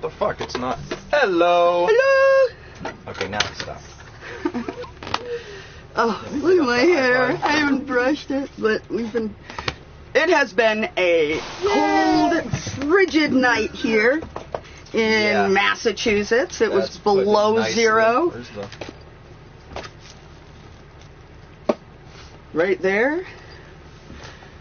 The fuck? It's not. Hello. Hello. Okay, now stop. Oh, look at my hair. I haven't brushed it, but it has been a cold, frigid night here in Massachusetts. It was below zero. Right there.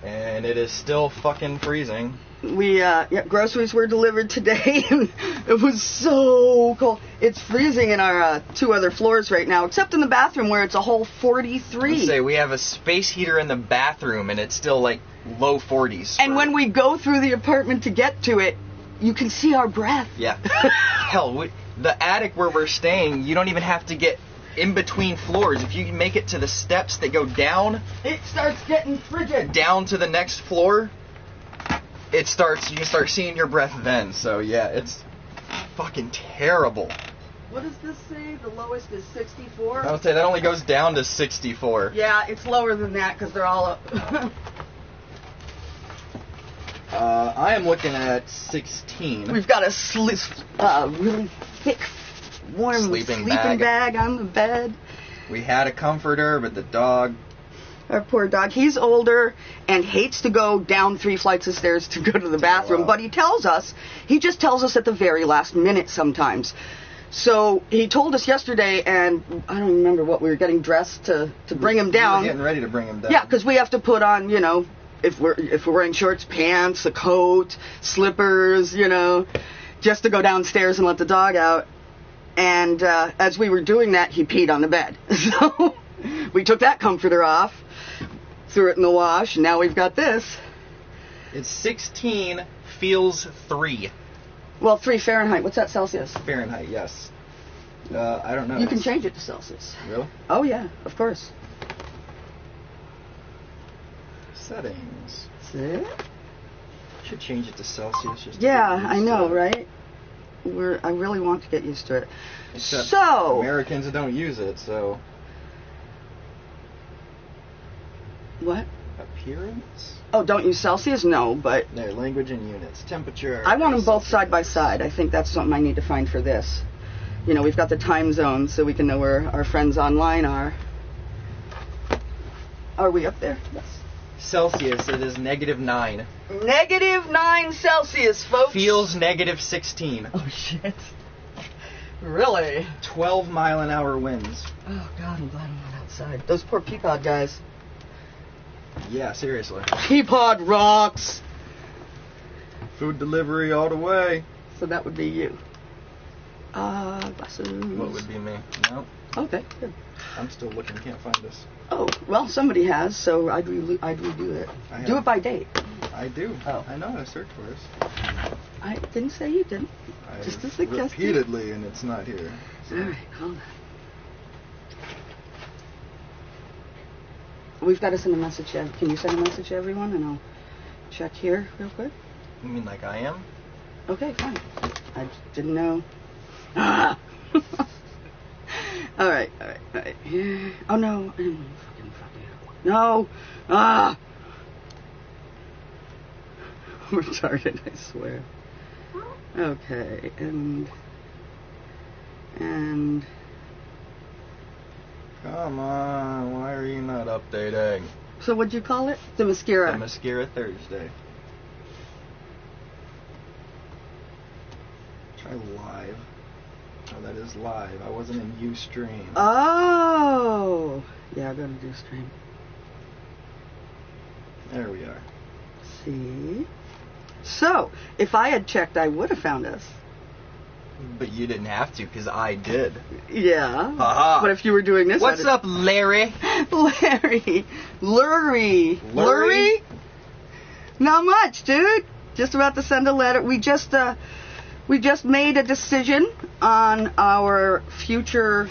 And it is still fucking freezing. Groceries were delivered today, and it was so cold. It's freezing in our 2 other floors right now, except in the bathroom where it's a whole 43. Let's say we have a space heater in the bathroom, and it's still like low 40s. And when we go through the apartment to get to it, you can see our breath. Yeah. Hell, the attic where we're staying, you don't even have to get in between floors. If you can make it to the steps that go down, it starts getting frigid. Down to the next floor, you can start seeing your breath then. So yeah, it's fucking terrible. What does this say? The lowest is 64? I would say that only goes down to 64. Yeah, it's lower than that because they're all up. I am looking at 16. We've got a really thick, warm sleeping bag on the bed. We had a comforter, but the dog... Our poor dog. He's older and hates to go down 3 flights of stairs to go to the bathroom, but he just tells us at the very last minute sometimes. So he told us yesterday, and I don't remember what, we were getting dressed to bring him down. We were getting ready to bring him down. Yeah, because we have to put on, if we're wearing shorts, pants, a coat, slippers, just to go downstairs and let the dog out. And as we were doing that, he peed on the bed. So we took that comforter off, threw it in the wash, and now we've got this. It's 16, feels 3. Well, 3 Fahrenheit. What's that, Celsius? Fahrenheit, yes. I don't know. You can change it to Celsius. Really? Oh, yeah, of course. Settings. See? Should change it to Celsius. Just yeah, I know, right? I really want to get used to it. Except so Americans don't use it, so. What? Appearance? Oh, don't use Celsius? No, but... There, language and units. Temperature. I want them both side by side. I think that's something I need to find for this. We've got the time zones so we can know where our friends online are. Are we up there? Yes. Celsius, it is -9. -9 Celsius, folks. Feels -16. Oh, shit. Really? 12-mile-an-hour winds. Oh, God, I'm glad I'm not outside. Those poor Peapod guys. Yeah, seriously. Peapod rocks. Food delivery all the way. So that would be you. Buses. What would be me? No. Okay, good. I'm still looking, can't find this. Oh, well, somebody has, so I'd redo it. Do it by date. I do. Oh. I know how to search for this. I didn't say you didn't. Just a suggestion. Repeatedly, and it's not here. So. All right, hold on. We've got to send a message. Can you send a message to everyone, and I'll check here real quick? You mean like I am? Okay, fine. I just didn't know. Ah! All right. Oh, no. Fucking. No. Ah! I'm retarded, I swear. Okay, and... Come on, why are you not updating? So what'd you call it? Themyscira. Themyscira Thursday. Try live. Oh, that is live. I wasn't in Ustream. Oh! Yeah, I gotta do stream. There we are. See? So, if I had checked, I would have found us. But you didn't have to, because I did. Yeah. Haha. But if you were doing this... What's up, Larry? Larry. Lurie? Not much, dude. Just about to send a letter. We just made a decision on our future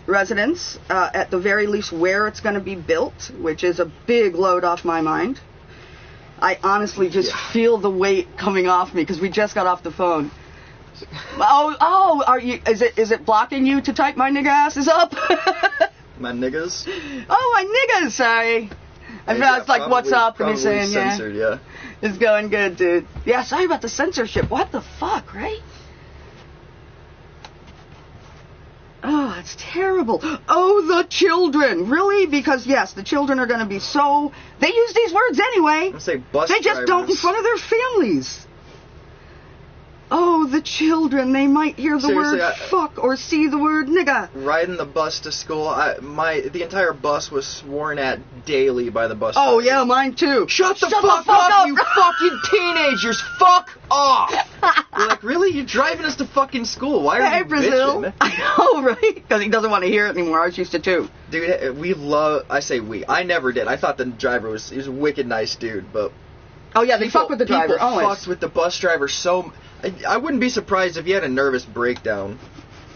residence, at the very least where it's going to be built, which is a big load off my mind. I honestly just feel the weight coming off me because we just got off the phone. Oh, are you? Is it blocking you to type my nigga asses up? My niggas? Oh, my niggas, sorry. I thought it's like, what's up? And he's saying, censored, yeah. It's going good, dude. Yeah, sorry about the censorship. What the fuck, right? that's terrible. Oh, the children. Really? Because, yes, the children are going to be so... They use these words anyway. I'm gonna say bus They just don't in front of their families. Oh, the children. They might hear the Seriously, word fuck or see the word nigga. Riding the bus to school, the entire bus was sworn at daily by the bus Oh, driver. yeah, mine too. Shut the fuck up, you fucking teenagers! Fuck off! We're like, really? You're driving us to fucking school. Why are Hey, you Brazil. bitching? I know, right? Because he doesn't want to hear it anymore. I used to too. Dude, I never did. I thought the driver was a wicked nice dude, but... Oh, yeah, they fuck with the driver. People Always. fucked with the bus driver so... I wouldn't be surprised if he had a nervous breakdown.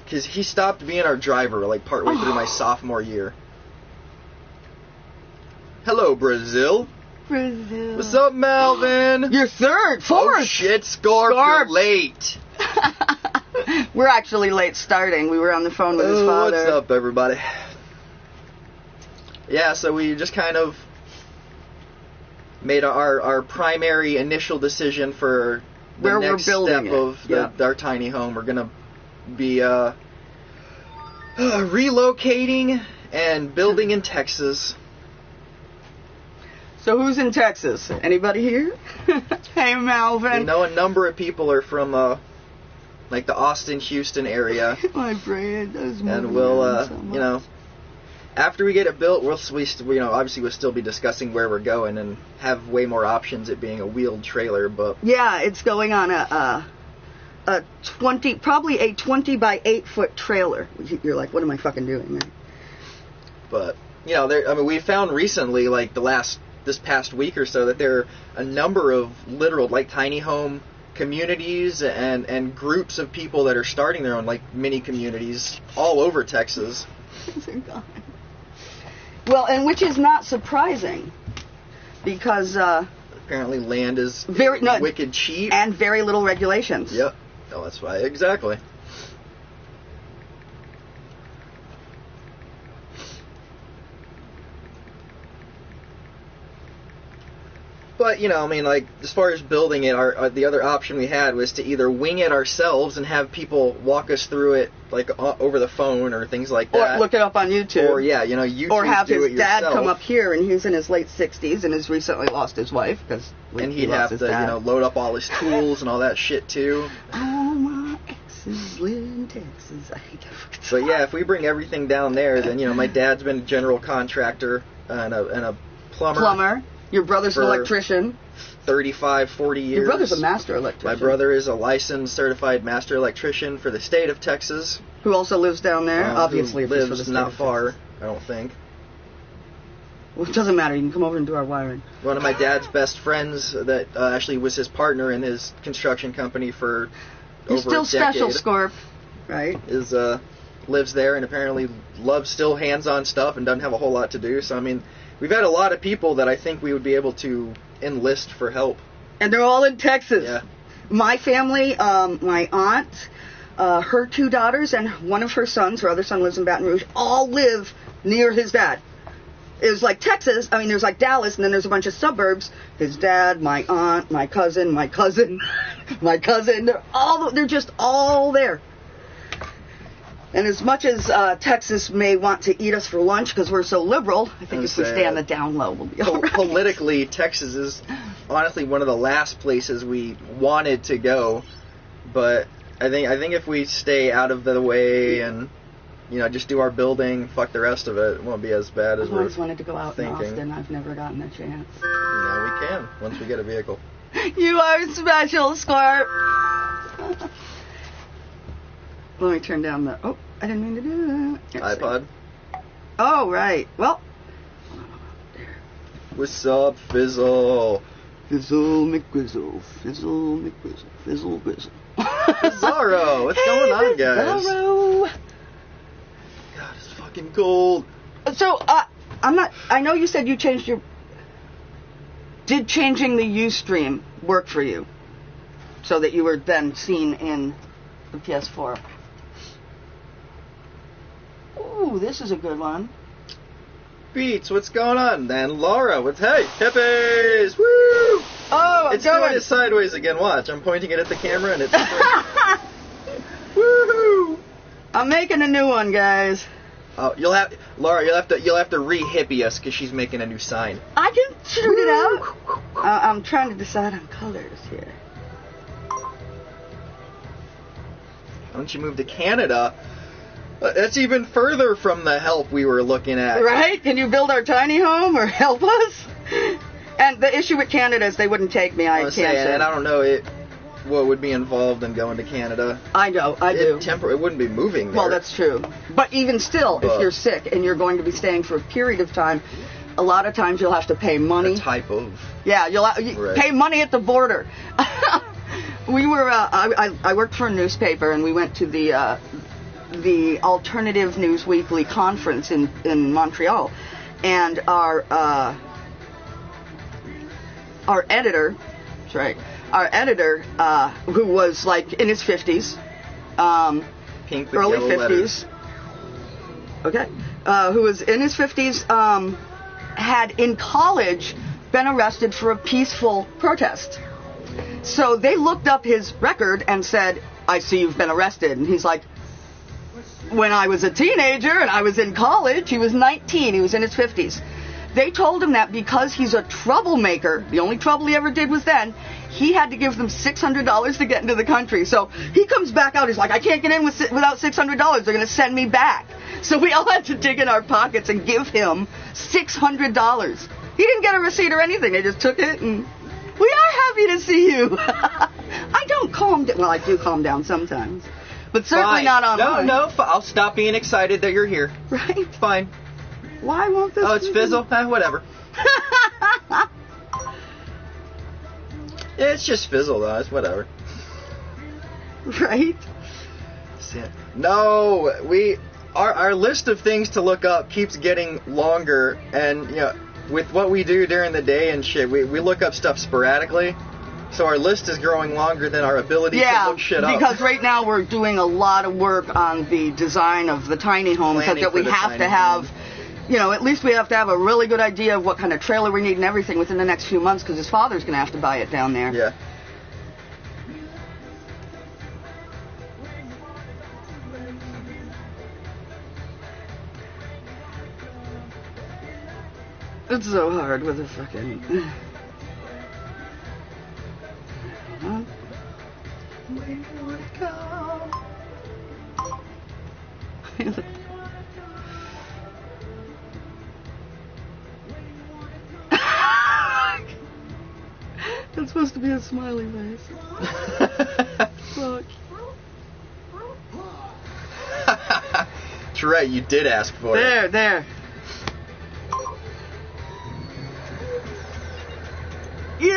Because he stopped being our driver, like, partway through my sophomore year. Hello, Brazil. Brazil. What's up, Melvin? You're third, fourth. Oh, shit, Scarp, you're late. We're actually late starting. We were on the phone with his father. What's up, everybody? Yeah, so we just kind of made our primary initial decision for the Where next we're building step of our tiny home. We're going to be relocating and building in Texas. So who's in Texas? Anybody here? Hey, Melvin. We know a number of people are from like the Austin, Houston area. My brain does move. And we'll, so much. you know, after we get it built, obviously we'll still be discussing where we're going and have way more options, it being a wheeled trailer, but... Yeah, it's going on a 20 by 8 foot trailer. You're like, what am I fucking doing, man? But, you know, we found recently, like this past week or so, that there are a number of literal, like, tiny home communities and groups of people that are starting their own, like, mini communities all over Texas. Well, and which is not surprising, because apparently land is wicked cheap and very little regulations. Yep. No, that's why exactly. But, you know, I mean, like, as far as building it, the other option we had was to either wing it ourselves and have people walk us through it, like, over the phone or things like that. Or look it up on YouTube. Or, yeah, you know, YouTube or have do his it dad yourself. come up here, and he's in his late 60s and has recently lost his wife. And he'd have to, you know, load up all his tools and all that shit, too. All my exes live in Texas. I hate that. But, yeah, if we bring everything down there, then, you know, my dad's been a general contractor and a plumber. Your brother's an electrician. 35, 40 years. Your brother's a master electrician. My brother is a licensed, certified master electrician for the state of Texas. Who also lives down there, obviously. Who lives not far, I don't think. Well, it doesn't matter. You can come over and do our wiring. One of my dad's best friends that actually was his partner in his construction company for You're over still a decade. special, Scorp. Right? Lives there and apparently loves still hands-on stuff and doesn't have a whole lot to do. So, I mean... We've had a lot of people that I think we would be able to enlist for help. And they're all in Texas. Yeah. My family, my aunt, her 2 daughters, and one of her sons, her other son lives in Baton Rouge, all live near his dad. It was like Texas, I mean, there's like Dallas, and then there's a bunch of suburbs. His dad, my aunt, my cousin, my cousin, they're just all there. And as much as Texas may want to eat us for lunch because we're so liberal, I think if we stay on the down low, we'll be all right. Politically, Texas is honestly one of the last places we wanted to go. But I think if we stay out of the way and, you know, just do our building, fuck the rest of it, it won't be as bad as we're thinking. I've always wanted to go out in Austin. I've never gotten a chance. Now we can, once we get a vehicle. You are special, Scorp. Let me turn down the... Oh, I didn't mean to do that. iPod. Oh, right. Well. What's up, Fizzle? Fizzle McGrizzle. Fizzle McGrizzle. Fizzle Grizzle. Zorro, what's going on, guys? Zorro. God, it's fucking cold. So, I know you said you changed your... Did changing the Ustream work for you? So that you were then seen in the PS4? Ooh, this is a good one. Beats, what's going on? Then Laura, hey, hippies, woo! Oh, it's doing it sideways again. Watch, I'm pointing it at the camera and it's woohoo! I'm making a new one, guys. Oh, Laura, you'll have to re-hippie us because she's making a new sign. I can shoot it out. I'm trying to decide on colors here. Why don't you move to Canada? That's even further from the help we were looking at. Right? Can you build our tiny home or help us? And the issue with Canada is they wouldn't take me. I can't say. And I don't know what would be involved in going to Canada. I know, I do. It wouldn't be moving there. Well, that's true. But even still, if you're sick and you're going to be staying for a period of time, a lot of times you'll have to pay money. A type of. Yeah, you'll pay money at the border. We were. I worked for a newspaper, and we went to the Alternative News Weekly conference in Montreal, and our editor, that's right, our editor, who was like in his 50s, Pink with early yellow 50s, letters. okay, who was in his 50s, had in college been arrested for a peaceful protest. So they looked up his record and said, I see you've been arrested. And he's like, when I was a teenager and I was in college, he was 19, he was in his 50s. They told him that because he's a troublemaker, the only trouble he ever did was then, he had to give them $600 to get into the country. So he comes back out, he's like, I can't get in without $600, they're going to send me back. So we all had to dig in our pockets and give him $600. He didn't get a receipt or anything, they just took it and... We are happy to see you. I don't calm down. Well, I do calm down sometimes. But certainly Fine. not online. No, I'll stop being excited that you're here. Right? Fine. Why won't this... Oh, it's fizzle? Whatever. Yeah, it's just fizzle, though. It's whatever. Right? No, our list of things to look up keeps getting longer, and, you know... With what we do during the day and shit, we look up stuff sporadically, so our list is growing longer than our ability to look shit up. Because right now we're doing a lot of work on the design of the tiny home, so that we have to have, you know, at least we have to have a really good idea of what kind of trailer we need and everything within the next few months, because his father's going to have to buy it down there. Yeah. It's so hard with a fucking... That's supposed to be a smiley face. Fuck. That's right, you did ask for it. There. Yay!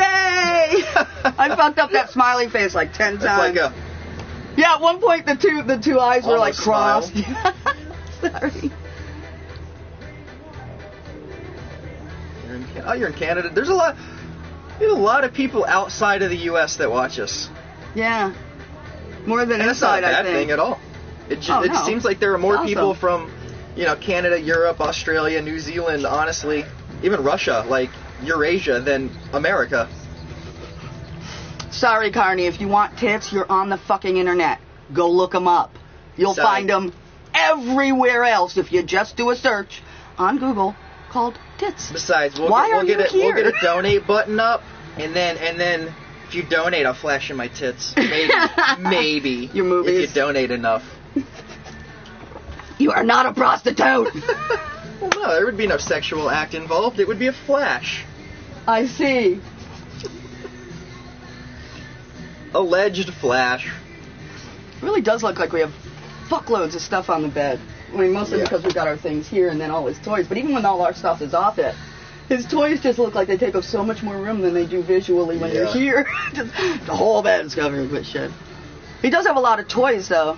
I fucked up that smiley face like 10 times. Like yeah, at one point the two eyes were like crossed. Sorry. You're in Canada. There's a lot of people outside of the U.S. that watch us. Yeah. More than and inside, that's not a I bad think. thing at all. It seems like there are more people from, you know, Canada, Europe, Australia, New Zealand, honestly, even Russia, like Eurasia, than America. Sorry, Carney, if you want tits, you're on the fucking internet. Go look them up. You'll find them everywhere else if you just do a search on Google called tits. Besides, we'll get a donate button up, and then if you donate, I'll flash in my tits. Maybe. Your movies. If you donate enough. You are not a prostitute. Well, no, there would be no sexual act involved. It would be a flash. I see. Alleged flash. It really does look like we have fuckloads of stuff on the bed. I mean, mostly because we've got our things here and then all his toys. But even when all our stuff is off it, his toys just look like they take up so much more room than they do visually when you're here. Just, the whole bed's covered with shit. He does have a lot of toys, though.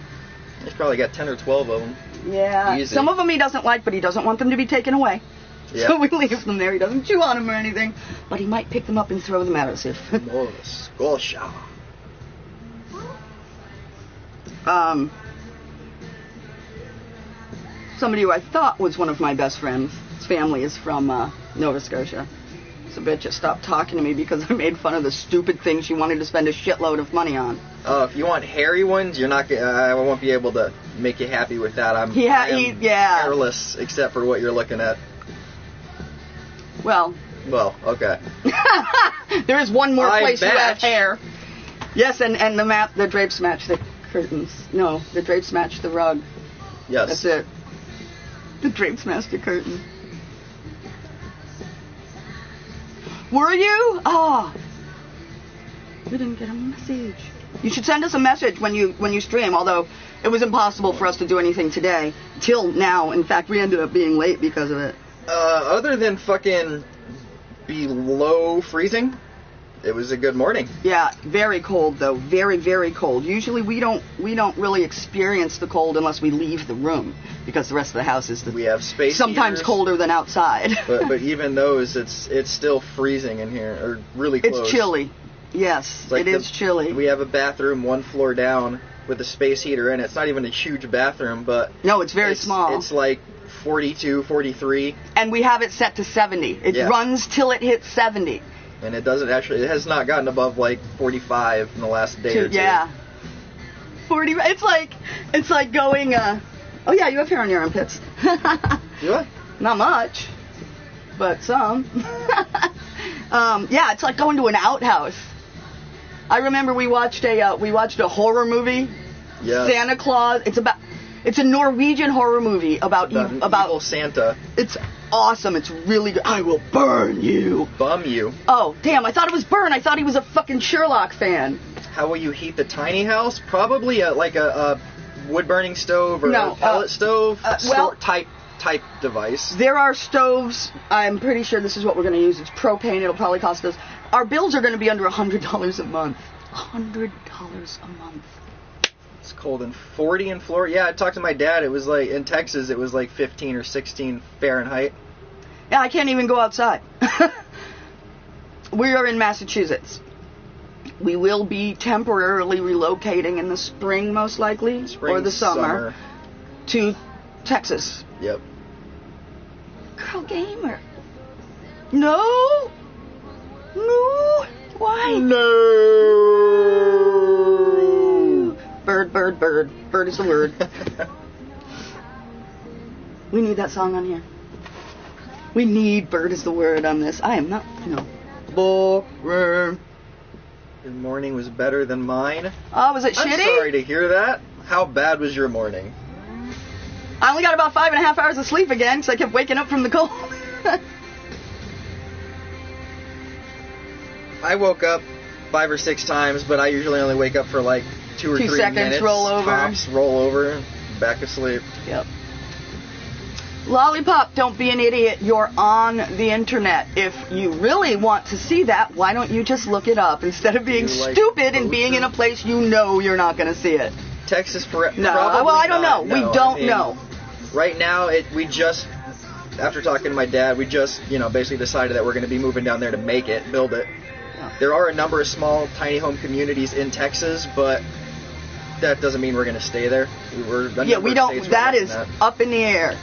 He's probably got 10 or 12 of them. Yeah. Easy. Some of them he doesn't like, but he doesn't want them to be taken away. Yep. So we leave them there. He doesn't chew on them or anything. But he might pick them up and throw them at us if... Squasha. Somebody who I thought was one of my best friends, his family is from Nova Scotia. So bitch just stopped talking to me because I made fun of the stupid thing she wanted to spend a shitload of money on. Oh, if you want hairy ones, you're not. I won't be able to make you happy with that. I am yeah. hairless except for what you're looking at. Well, okay. There is one more place you have match. hair. Yes, and the drapes match the curtains. No, the drapes match the rug. Yes. That's it. The drapes match the curtain. Were you? Oh. We didn't get a message. You should send us a message when you stream, although it was impossible for us to do anything today. Till now. In fact, we ended up being late because of it. Other than fucking below freezing, it was a good morning. Yeah, very cold though. Very, very cold. Usually we don't really experience the cold unless we leave the room, because the rest of the house is we have space sometimes heaters, colder than outside. but even those, it's still freezing in here, or really close. It's chilly. Yes, it is chilly. We have a bathroom 1 floor down with a space heater in it. It's not even a huge bathroom, but no, it's very small. It's like 42, 43. And we have it set to 70. It runs till it hits 70. And it has not gotten above like 45 in the last day or two. Yeah. 40, it's like going, oh yeah, you have hair on your armpits. Do I? Not much, but some. Yeah, it's like going to an outhouse. I remember we watched a horror movie. Yeah. Santa Claus. It's a Norwegian horror movie about evil Santa. It's awesome. It's really good. I will burn you. Bum you. Oh, damn. I thought it was burn. I thought he was a fucking Sherlock fan. How will you heat the tiny house? Probably like a wood-burning stove or a pellet stove type device. There are stoves. I'm pretty sure this is what we're going to use. It's propane. It'll probably cost us. Our bills are going to be under $100 a month. $100 a month. It's cold and 40 in Florida. Yeah, I talked to my dad. It was like in Texas. It was like 15 or 16 Fahrenheit. Yeah, I can't even go outside. We are in Massachusetts. We will be temporarily relocating in the spring, most likely, or the summer, to Texas. Yep. Girl gamer. No. Why? No. Bird. Bird is the word. We need that song on here. We need bird is the word on this. I am not, boring. Your morning was better than mine. Oh, was it shitty? I'm sorry to hear that. How bad was your morning? I only got about 5.5 hours of sleep again because I kept waking up from the cold. I woke up 5 or 6 times, but I usually only wake up for like 2 or 3 seconds, minutes. roll over. Tops, roll over, back asleep. Yep. Lollipop, don't be an idiot. You're on the internet. If you really want to see that, why don't you just look it up instead of being stupid and being in a place you know you're not going to see it? Texas No, well, I don't know. We don't know. Right now, after talking to my dad, we just, basically decided that we're going to be moving down there to build it. Yeah. There are a number of small tiny home communities in Texas, but that doesn't mean we're going to stay there. We don't. That is up in the air.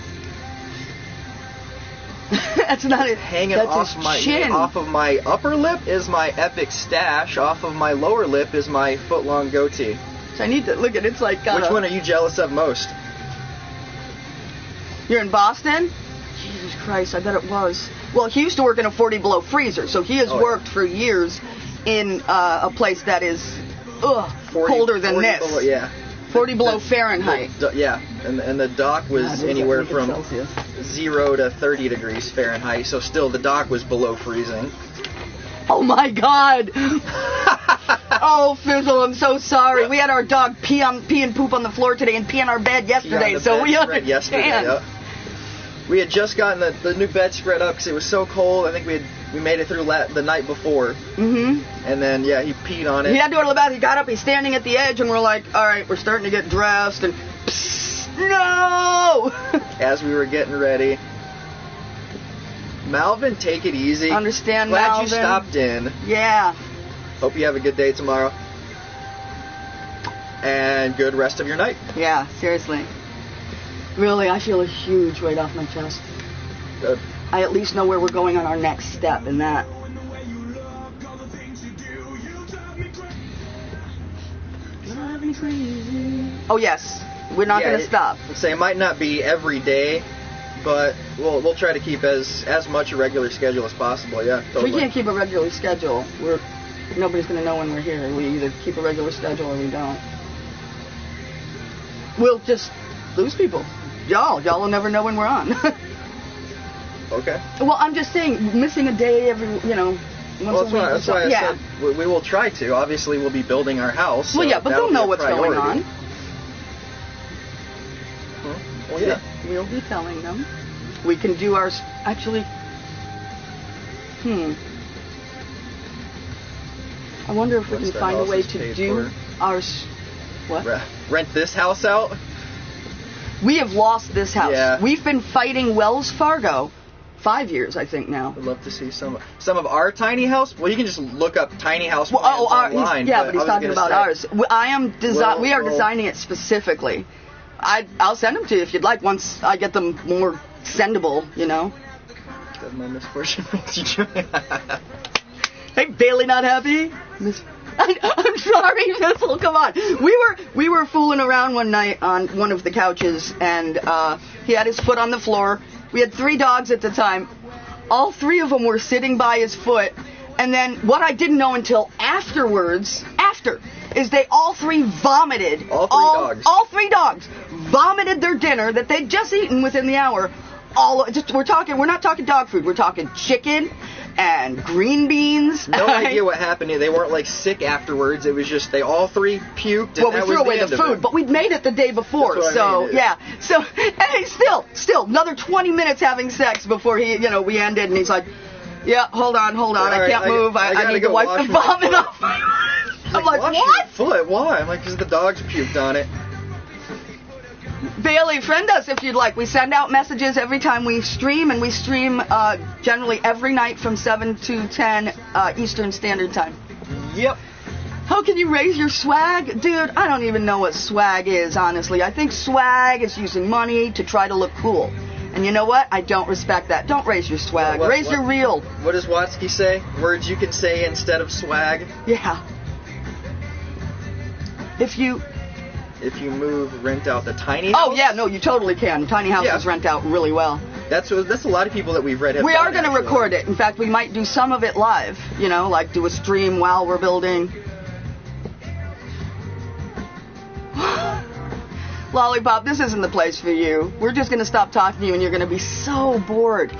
That's not it. Hanging off of my upper lip is my epic stash. Off of my lower lip is my foot-long goatee. So I need to look at it. It's like which one are you jealous of most? You're in Boston? Jesus Christ, I bet it was. Well, he used to work in a 40 below freezer, so he has worked for years in a place that is colder than this. Below, yeah. 40 below Fahrenheit. Yeah, and the dock was anywhere from 0 to 30 degrees Fahrenheit, so still the dock was below freezing. Oh my God! Oh, Fizzle, I'm so sorry. We had our dog pee and poop on the floor today and pee on our bed yesterday, so we understand. Yep. We had just gotten the new bed spread up because it was so cold. I think we made it through the night before. Mm-hmm. And then, he peed on it. He had to go to the bathroom. He got up, he's standing at the edge, and we're like, all right, we're starting to get dressed, and no! As we were getting ready. Malvin, take it easy. Understand, Glad Malvin. you stopped in. Yeah. Hope you have a good day tomorrow. And good rest of your night. Yeah, seriously. Really, I feel a huge weight off my chest. Good. I at least know where we're going on our next step in that. Oh, yes. We're not going to stop. Say it might not be every day, but we'll try to keep as much a regular schedule as possible. Yeah, totally. We can't keep a regular schedule. Nobody's going to know when we're here. We either keep a regular schedule or we don't. We'll just lose people. Y'all will never know when we're on. Okay. Well, I'm just saying, missing a day every, once a week. That's why I said we will try to. Obviously, we'll be building our house. Well, yeah, but they'll know what's going on. Well, yeah. We'll be telling them. We can do our... Actually... I wonder if we can find a way to do our... What? Rent this house out? We have lost this house. Yeah. We've been fighting Wells Fargo 5 years, I think, now. I'd love to see some of our tiny house. Well, you can just look up tiny house plans online. But he's talking about ours. We are designing it specifically. I'll send them to you if you'd like, once I get them more sendable, That's my misfortune makes you joy. Hey, Bailey, not happy? I'm sorry, Missile, come on. We were fooling around one night on one of the couches, and he had his foot on the floor. We had 3 dogs at the time. All 3 of them were sitting by his foot, and then what I didn't know until afterwards, is they all 3 vomited. All 3 dogs vomited their dinner that they'd just eaten within the hour. We're not talking dog food, we're talking chicken and green beans. No idea what happened here. They weren't sick afterwards. It was just they all 3 puked. And we threw away the food, but we'd made it the day before. So hey, still another 20 minutes having sex before we ended, and he's like, yeah, hold on, I can't move. I need to wipe the vomit off. I'm like, what? Your foot? Why? I'm like, because the dogs puked on it. Bailey, friend us if you'd like. We send out messages every time we stream, and we stream generally every night from 7 to 10 Eastern Standard Time. Yep. How can you raise your swag? Dude, I don't even know what swag is, honestly. I think swag is using money to try to look cool. And you know what? I don't respect that. Don't raise your swag. Raise your real. What does Watsky say? Words you can say instead of swag? Yeah. If you move, rent out the tiny house. Oh, yeah, no, you totally can. Tiny houses rent out really well. That's a lot of people that we've read. We are going to record it. In fact, we might do some of it live, like do a stream while we're building. Lollipop, this isn't the place for you. We're just going to stop talking to you and you're going to be so bored.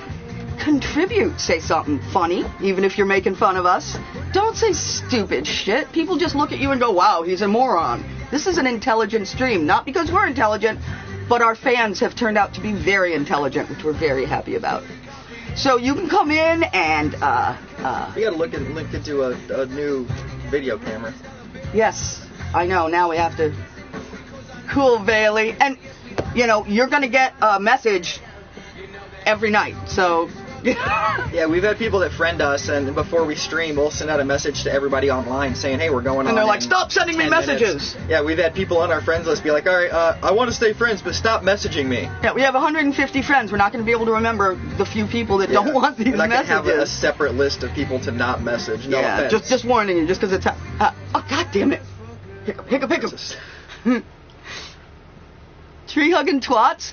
Contribute. Say something funny, even if you're making fun of us. Don't say stupid shit. People just look at you and go, wow, he's a moron. This is an intelligent stream, not because we're intelligent, but our fans have turned out to be very intelligent, which we're very happy about. So you can come in and... we gotta link into a new video camera. Yes, I know. Now we have to... Cool, Bailey. And, you're gonna get a message every night, so... Yeah, we've had people that friend us, and before we stream, we'll send out a message to everybody online saying, hey, we're going on. And they're like, stop sending me messages. Yeah, we've had people on our friends list be like, all right, I want to stay friends, but stop messaging me. Yeah, we have 150 friends. We're not going to be able to remember the few people that don't want these messages. We're not going to have a separate list of people to not message. No offense. just warning you, just because it's... oh, God damn it. Hiccup. Tree-hugging twats?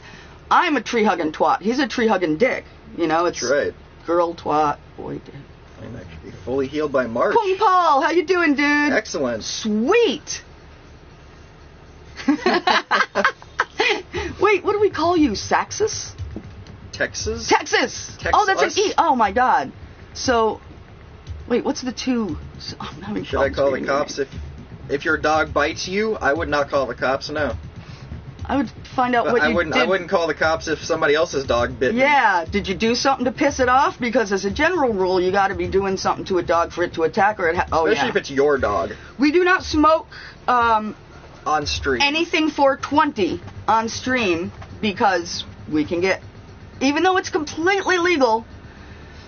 I'm a tree-hugging twat. He's a tree-hugging dick. It's That's right. Girl twat, boy dick. I'm actually fully healed by March. Kung Paul, how you doing, dude? Excellent. Sweet. Wait, what do we call you? Saxus? Texas? Oh, that's an E. Oh, my God. So, wait, what's the 2? I'm having Should I call the cops if your dog bites you? I would not call the cops, no. I would find out what you did. I wouldn't call the cops if somebody else's dog bit me. Yeah, did you do something to piss it off? Because as a general rule, you got to be doing something to a dog for it to attack, or especially if it's your dog. We do not smoke on stream. Anything for 20 on stream because we can get, even though it's completely legal,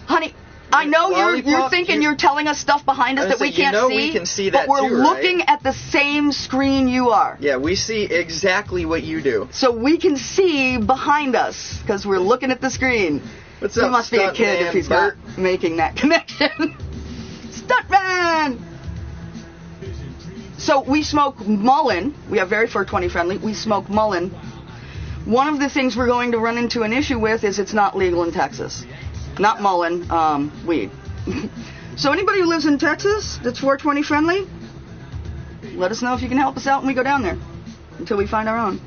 honey. I know you're thinking you're telling us stuff behind us that we can't see, we can see that but we're too, looking right? at the same screen you are. Yeah, we see exactly what you do. So we can see behind us because we're looking at the screen. What's up, he must be a kid if he's Bert? not making that connection. Stuntman! So we smoke Mullen. We have very 420 friendly. We smoke Mullen. One of the things we're going to run into an issue with is it's not legal in Texas. Not Mullen, weed. So anybody who lives in Texas that's 420 friendly, let us know if you can help us out when we go down there until we find our own.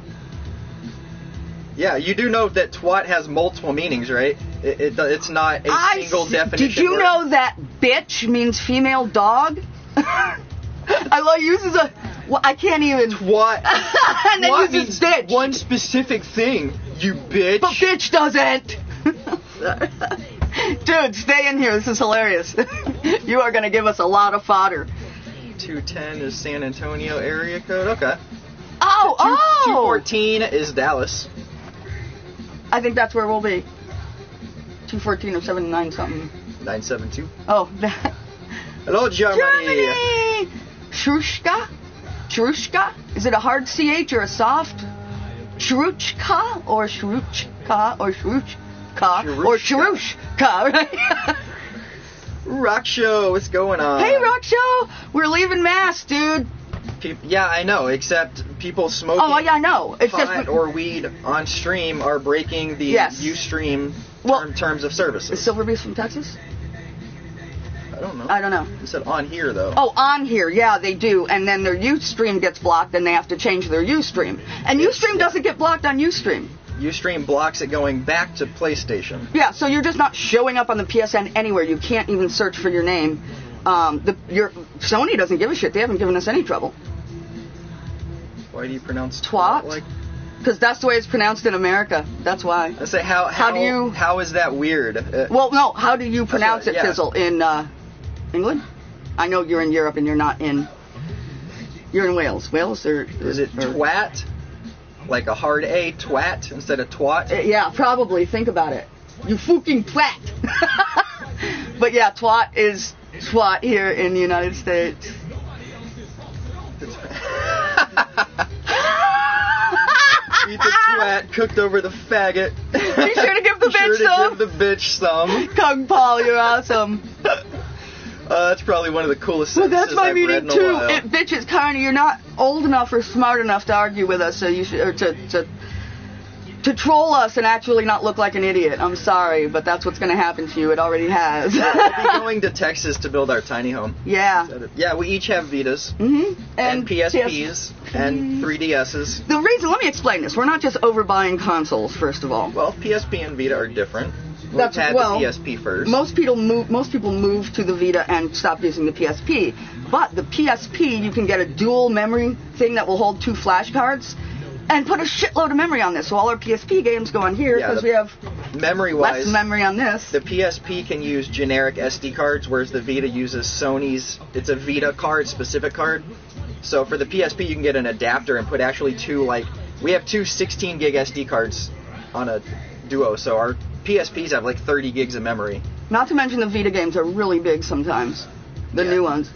Yeah, you do know that twat has multiple meanings, right? It's not a single definition. Did you word. know that bitch means female dog? I love uses a. Well, I can't even. Twat. And then Twat uses means bitch. one specific thing, you bitch. But bitch doesn't. Dude, stay in here. This is hilarious. You are going to give us a lot of fodder. 210 is San Antonio area code. Okay. Oh, 214 is Dallas. I think that's where we'll be. 214 or 79 something. 972. Oh, Hello, Germany. Shrushka? Shrushka? Is it a hard CH or a soft? Shrushka or Shrushka or Shrushka or Shrushka, right? Rock Show, what's going on? Hey, Rock Show! We're leaving Mass, dude. Yeah, I know, except people smoking I know. It's pot just or weed on stream are breaking the Ustream terms of services. Is Silver Beast from Texas? I don't know. You said on here, though. Oh, on here, yeah, they do. And then their Ustream gets blocked, and they have to change their Ustream. And Ustream doesn't get blocked on Ustream. Ustream blocks it going back to PlayStation. Yeah, so you're just not showing up on the PSN anywhere. You can't even search for your name. Sony doesn't give a shit. They haven't given us any trouble. Why do you pronounce twat? Like? Because that's the way it's pronounced in America. That's why. I say how is that weird? Well, no. How do you pronounce it, Fizzle, in England? I know you're in Europe and you're not in. You're in Wales. Wales or is it twat? Like a hard A, twat instead of twat? Yeah, probably. Think about it. You fucking twat. But yeah, twat is twat here in the United States. Eat the twat cooked over the faggot. Be sure to give the bitch some. Give the bitch some. Kung Paul, you're awesome. That's probably one of the coolest sentences that's my I've meaning read in a too. while. Bitch is kind of, you're not old enough or smart enough to argue with us, so you should, or to troll us and actually not look like an idiot. I'm sorry, but that's what's going to happen to you. It already has. We'll be going to Texas to build our tiny home. Yeah. Yeah, we each have Vitas. Mm-hmm. And PSPs. And 3DSs. The reason, let me explain this. We're not just overbuying consoles, first of all. Well, PSP and Vita are different. We've had the PSP first. Most people move to the Vita and stop using the PSP. But the PSP, you can get a dual memory thing that will hold 2 flash cards and put a shitload of memory on this. So all our PSP games go on here because we have memory-wise, less memory on this. The PSP can use generic SD cards, whereas the Vita uses Sony's. It's a Vita card, specific card. So for the PSP, you can get an adapter and put actually 2, we have 2 16 gig SD cards on a Duo. So our PSPs have 30 gigs of memory. Not to mention the Vita games are really big sometimes. The new ones.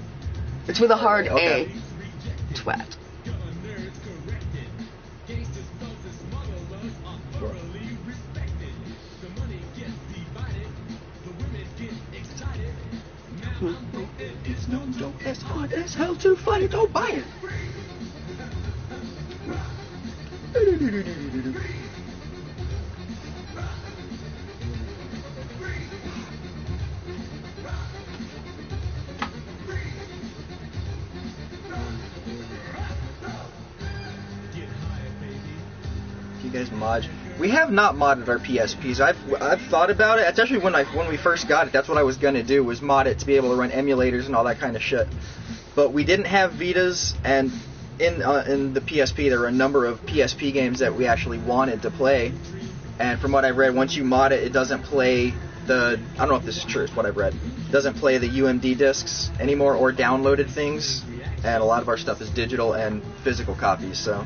It's with a hard A. Twat. It's hard as hell to find it, don't buy it. You guys mod? We have not modded our PSPs. I've thought about it. It's actually when we first got it, that's what I was gonna do, was mod it to be able to run emulators and all that kind of shit. But we didn't have Vitas, and in the PSP there were a number of PSP games that we actually wanted to play. And from what I've read, once you mod it, it doesn't play I don't know if this is true, it's what I've read. It doesn't play the UMD discs anymore or downloaded things, and a lot of our stuff is digital and physical copies. So.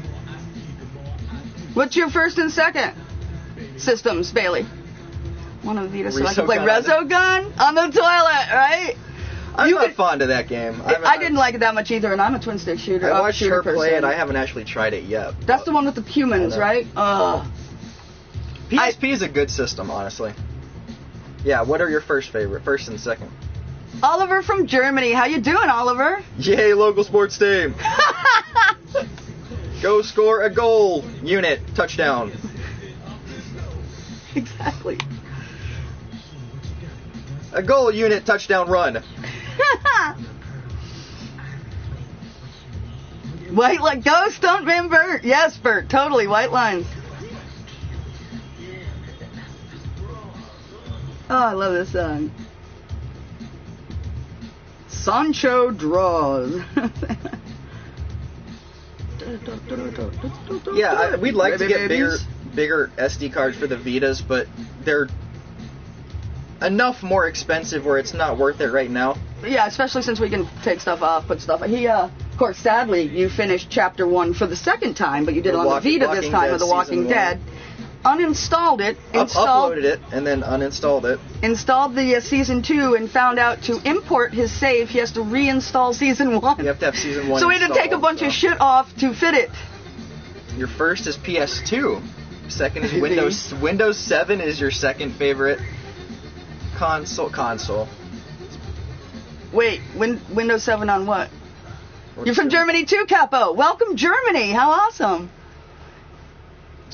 What's your first and second systems, Bailey? One of Vita, so I can play Resogun Resogun on the toilet, right? I'm not fond of that game. I didn't like it that much either, and I'm a twin stick shooter. I watched her play it. I haven't actually tried it yet. That's the one with the humans, right? PSP is a good system, honestly. Yeah. What are your first and second? Oliver from Germany. How you doing, Oliver? Yay, local sports team. Go score a goal. Unit, touchdown. Exactly. A goal, unit, touchdown, run. White like go stuntman Bert. Yes, Bert. Totally. White lines. Oh, I love this song. Sancho draws. Yeah, we'd like to get bigger SD cards for the Vitas, but they're enough more expensive where it's not worth it right now. Yeah, especially since we can take stuff off, put stuff. Of course, sadly, you finished Chapter 1 for the second time, but you did it on the Vita this time with The Walking Dead. Uninstalled it, uploaded it, and then uninstalled it. Installed the Season 2 and found out to import his save, he has to reinstall Season 1. You have to have Season 1 So we had to take a bunch of shit off to fit it. Your first is PS2. Second is Windows. Windows 7 is your second favorite console. Wait, Windows 7 on what? You're from Germany too, Capo. Welcome, Germany. How awesome.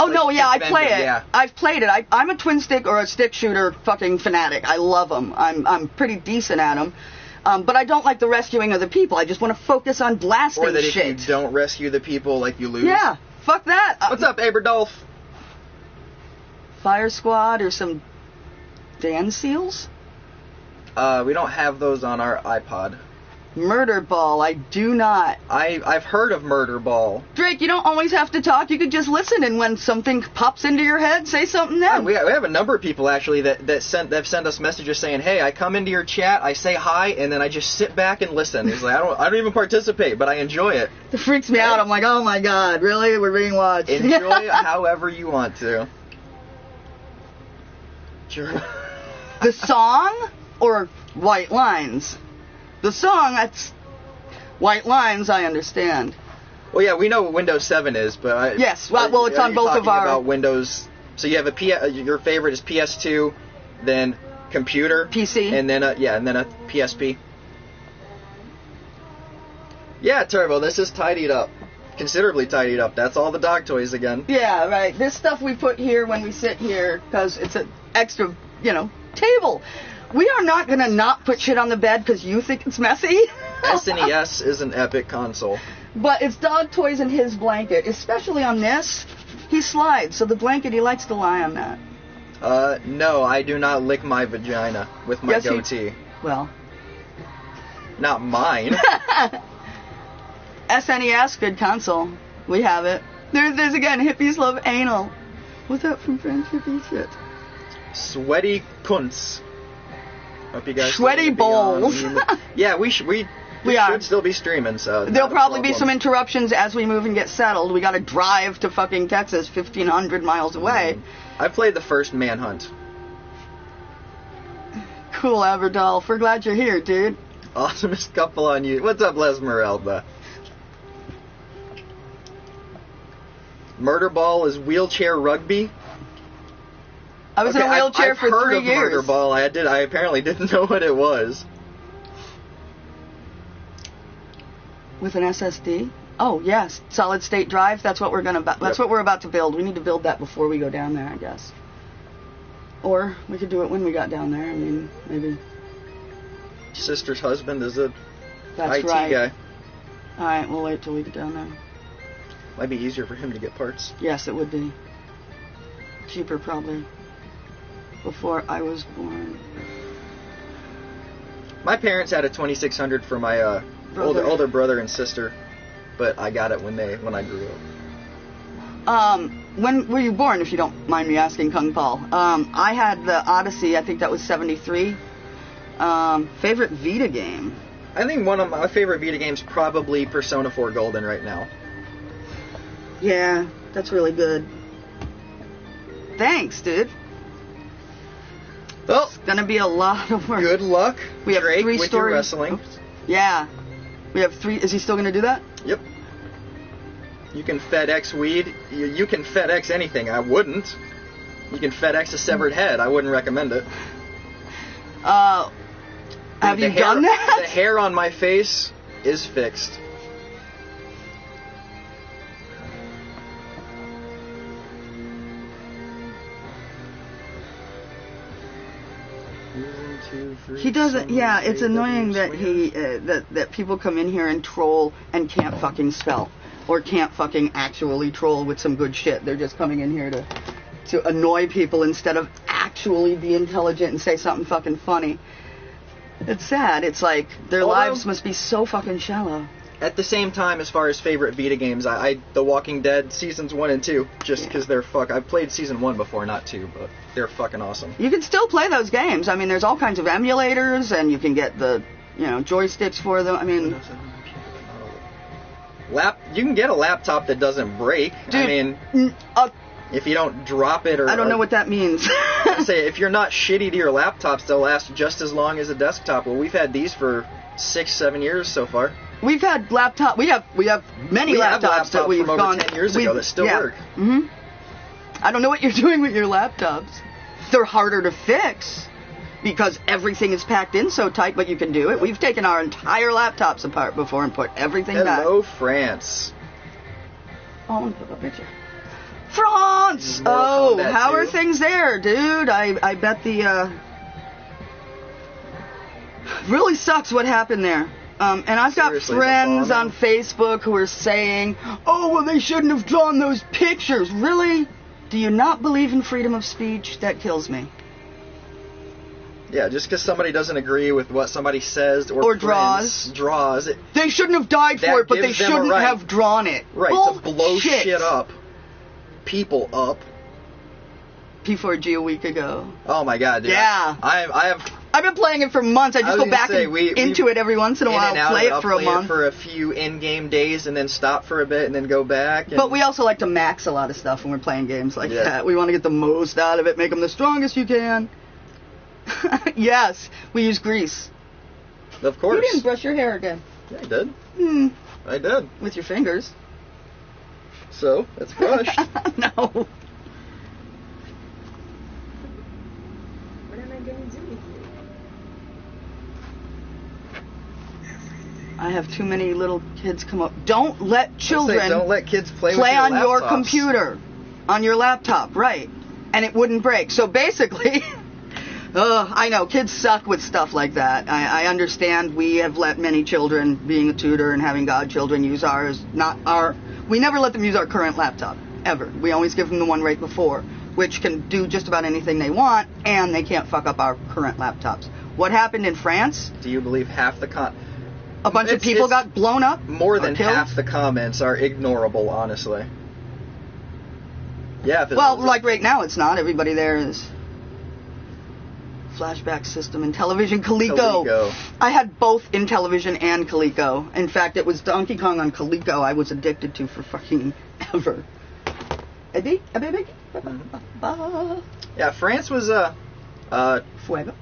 Oh, no, yeah, I play it. Yeah. I've played it. I'm a twin stick or a stick shooter fucking fanatic. I love them. I'm pretty decent at them. But I don't like the rescuing of the people. I just want to focus on blasting shit. Or that if you don't rescue the people, like, you lose. Yeah, fuck that. What's up, Aberdolf? Fire Squad or some Dan Seals? We don't have those on our iPod. Murder Ball, I do not. I've heard of Murder Ball. Drake, you don't always have to talk. You could just listen, and when something pops into your head, say something then. We have a number of people, actually, that sent us messages saying, hey, I come into your chat, I say hi, and then I just sit back and listen. It's like, I don't even participate, but I enjoy it. It freaks me out. I'm like, oh my god, really? We're being watched. Enjoy it however you want to. The song or White Lines? The song, that's White Lines, I understand. Well, yeah, we know what Windows 7 is, but... Yes, well, it's on both of our... about Windows... So you have your favorite is PS2, then computer... PC. And then a PSP. Yeah, Turbo, this is tidied up. Considerably tidied up. That's all the dog toys again. Yeah, right. This stuff we put here when we sit here, because it's an extra, table. We are not going to not put shit on the bed because you think it's messy. SNES is an epic console. But it's dog toys and his blanket. Especially on this, he slides. So the blanket, he likes to lie on that. No, I do not lick my vagina with my goatee. Well. Not mine. SNES, good console. We have it. There's again, hippies love anal. What's that from French hippie shit? Sweaty cunts. Hope you guys sweaty balls. Yeah, we should still be streaming, so there'll probably be some interruptions as we move and get settled. We gotta drive to fucking Texas, 1,500 miles away. I played the first Manhunt. Cool, Aberdolf. We're glad you're here, dude. Awesomest couple on you. What's up, Lesmeralda? Murder Ball is wheelchair rugby. I was in a wheelchair for 3 years. I've heard of Murder Ball. I apparently didn't know what it was. With an SSD? Oh yes, solid state drive. That's what we're what we're about to build. We need to build that before we go down there, I guess. Or we could do it when we got down there. I mean, maybe. Sister's husband is a IT guy. All right, we'll wait till we get down there. Might be easier for him to get parts. Yes, it would be. Cheaper, probably. Before I was born. My parents had a 2600 for my older brother and sister, but I got it when I grew up. When were you born, if you don't mind me asking, Kung Paul? I had the Odyssey, I think that was 73. Favorite Vita game? I think one of my favorite Vita games probably Persona 4 Golden right now. Yeah, that's really good. Thanks, dude. Well, it's gonna be a lot of work. Good luck. We have Drake 3 with stories. Your wrestling. Oops. Yeah. We have 3. Is he still gonna do that? Yep. You can FedEx weed. You can FedEx anything. I wouldn't. You can FedEx a severed head. I wouldn't recommend it. Have you done that? The hair on my face is fixed. He doesn't. Yeah, it's annoying that that people come in here and troll and can't fucking spell or can't fucking actually troll with some good shit. They're just coming in here to annoy people instead of actually be intelligent and say something fucking funny. It's sad. It's like their lives must be so fucking shallow. At the same time, as far as favorite Vita games, I The Walking Dead seasons 1 and 2, just because they're I've played season 1 before, not 2, but they're fucking awesome. You can still play those games. I mean, there's all kinds of emulators, and you can get the joysticks for them. I mean, you can get a laptop that doesn't break. Dude, I mean, if you don't drop it or... I don't know what that means. I say, if you're not shitty to your laptops, they'll last just as long as a desktop. Well, we've had these for 6-7 years so far. We've had laptop. We have many laptops that we've from over 10 years ago that still work. Mm-hmm. I don't know what you're doing with your laptops. They're harder to fix because everything is packed in so tight, but you can do it. We've taken our entire laptops apart before and put everything back. Hello, France. Oh, I want to put a picture. France! Oh, how are things there, dude? I bet the really sucks what happened there. And I've got friends on Facebook who are saying, oh, well, they shouldn't have drawn those pictures. Really? Do you not believe in freedom of speech? That kills me. Yeah, just because somebody doesn't agree with what somebody says or draws, they shouldn't have died for it, but they shouldn't have drawn it. Right, to blow shit up. People up. P4G a week ago. Oh my god, dude. Yeah. I've been playing it for months. I just go back into it every once in a while, play it for a month. For a few in-game days and then stop for a bit and then go back. But we also like to max a lot of stuff when we're playing games like that. We want to get the most out of it, make them the strongest you can. Yes, we use grease. Of course. You didn't brush your hair again. Yeah, I did. I did. With your fingers. So, it's brushed. No. What am I going to do with you? I have too many little kids come up. Don't let children don't let kids play with on your your computer, on your laptop, right? And it wouldn't break. So basically, I know kids suck with stuff like that. I understand. We have let many children, being a tutor and having godchildren, use ours. We never let them use our current laptop ever. We always give them the one right before, which can do just about anything they want, and they can't fuck up our current laptops. What happened in France? Do you believe half the A bunch of people got blown up? More than half the comments are ignorable, honestly. Yeah. Well, like right now it's not. Everybody there is flashback system in television. Coleco. I had both in television and Coleco. In fact, it was Donkey Kong on Coleco I was addicted to for fucking ever. Yeah, France was Fuego.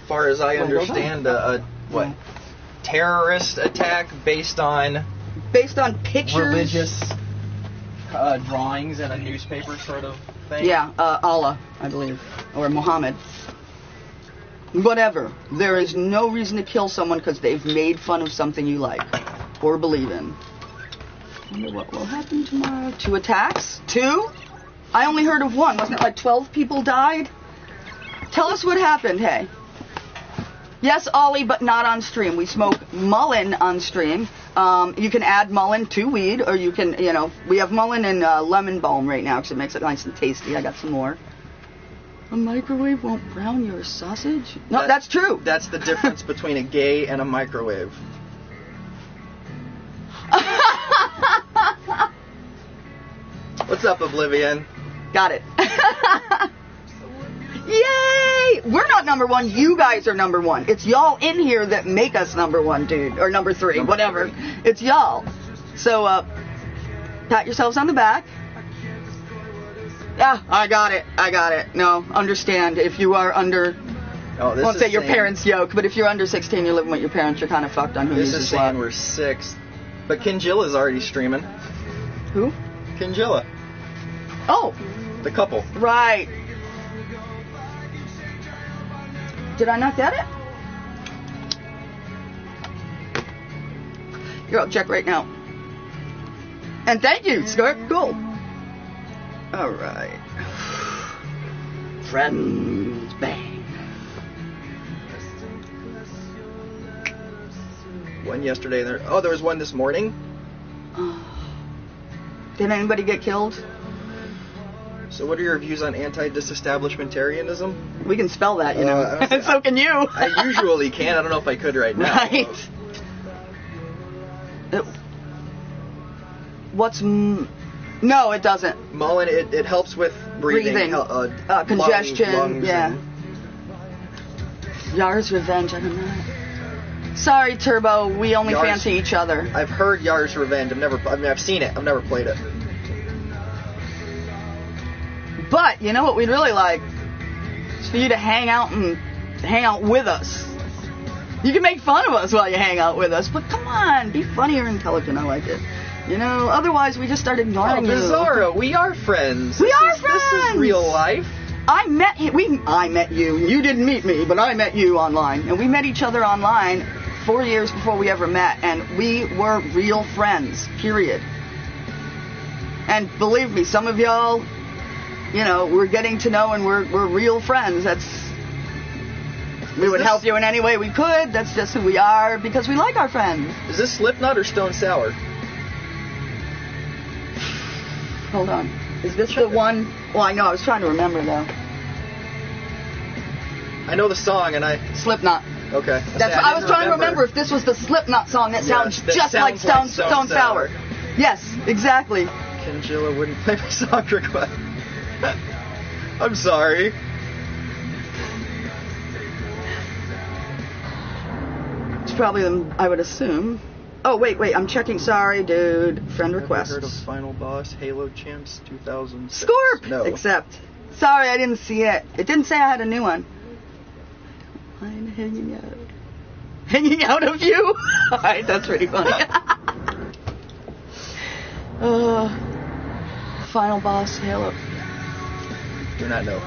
Far as I understand, terrorist attack based on pictures, religious drawings and a newspaper sort of thing. Yeah, Allah, I believe, or Muhammad. Whatever. There is no reason to kill someone because they've made fun of something you like or believe in. I wonder what will happen tomorrow. 2 attacks? 2? I only heard of 1. Wasn't it like 12 people died? Tell us what happened, hey. Yes, Ollie, but not on stream. We smoke mullein on stream. You can add mullein to weed, or you can, we have mullein and lemon balm right now because it makes it nice and tasty. I got some more. A microwave won't brown your sausage? No, that's true. That's the difference between a gay and a microwave. What's up, Oblivion? Got it. Yay! We're not number 1. You guys are number 1. It's y'all in here that make us number 1, dude. Or number 3, whatever. 3. It's y'all. So, pat yourselves on the back. Yeah, I got it. No, understand. If you are under... I won't say your parents' yoke, but if you're under 16, you're living with your parents, you're kind of fucked on who uses what. This is saying we're 6. But Kinjilla's already streaming. Who? Kinjilla. Oh. The couple. Right. Did I not get it? Here, I'll check right now. And thank you, Skirt. Cool. All right. Friends, bang. One yesterday. There was one this morning. Did anybody get killed? So what are your views on anti-disestablishmentarianism? We can spell that, you know. And so can you. I usually can. I don't know if I could right now. Right. No, it doesn't. Mullen, it helps with breathing. Congestion, lungs yeah. Yar's Revenge, I don't know. Sorry, Turbo, we only fancy each other. I've heard Yar's Revenge. I've seen it. I've never played it. But you know what we'd really like? Is for you to hang out with us. You can make fun of us while you hang out with us, but come on, be funny or intelligent. I like it. You know, otherwise we just start ignoring you. Bizarro, we are friends. We are friends. This is real life. I met you. You didn't meet me, but I met you online, and we met each other online 4 years before we ever met, and we were real friends. Period. And believe me, some of y'all, you know, we're getting to know, and we're real friends. We would help you in any way we could. That's just who we are, because we like our friends. Is this Slipknot or Stone Sour? Hold on. Is this the one? Well, I know. I was trying to remember, though. I know the song, and Slipknot. Okay. I was trying to remember if this was the Slipknot song that sounds just like Stone Sour. Yes, exactly. Kingilla wouldn't play my song request. I'm sorry. It's probably them, I would assume. Oh, wait, I'm checking. Sorry, dude. Friend request. Heard of Final Boss, Halo Champs 2006? Scorp! No. Accept. Sorry, I didn't see it. It didn't say I had a new one. I'm hanging out. Hanging out of you? Alright, that's pretty funny. Final Boss, Halo. Do not know.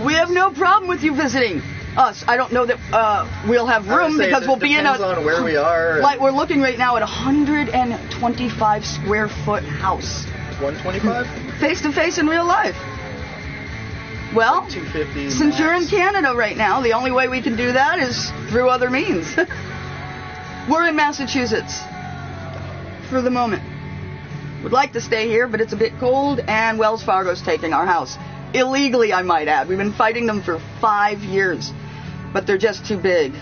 We have no problem with you visiting us. I don't know that we'll have room because we'll be in a... Depends on where we are. Like, we're looking right now at a 125 square foot house. 125? Face to face in real life. Well, 250 since max. you're in Canada right now, the only way we can do that is through other means. We're in Massachusetts for the moment. Would like to stay here, but it's a bit cold, and Wells Fargo's taking our house. Illegally, I might add. We've been fighting them for 5 years, but they're just too big.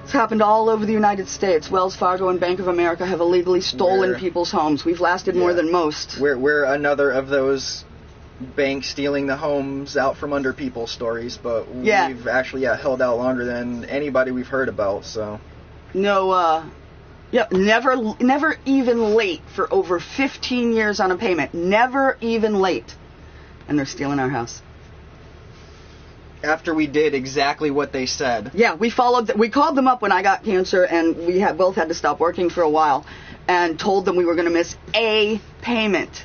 It's happened all over the United States. Wells Fargo and Bank of America have illegally stolen people's homes. We've lasted more than most. We're another of those banks stealing the homes out from under people stories, but we've actually held out longer than anybody we've heard about. So never even late for over 15 years on a payment. Never even late. And they're stealing our house. After we did exactly what they said. Yeah, we called them up when I got cancer, and we both had to stop working for a while, and told them we were going to miss a payment.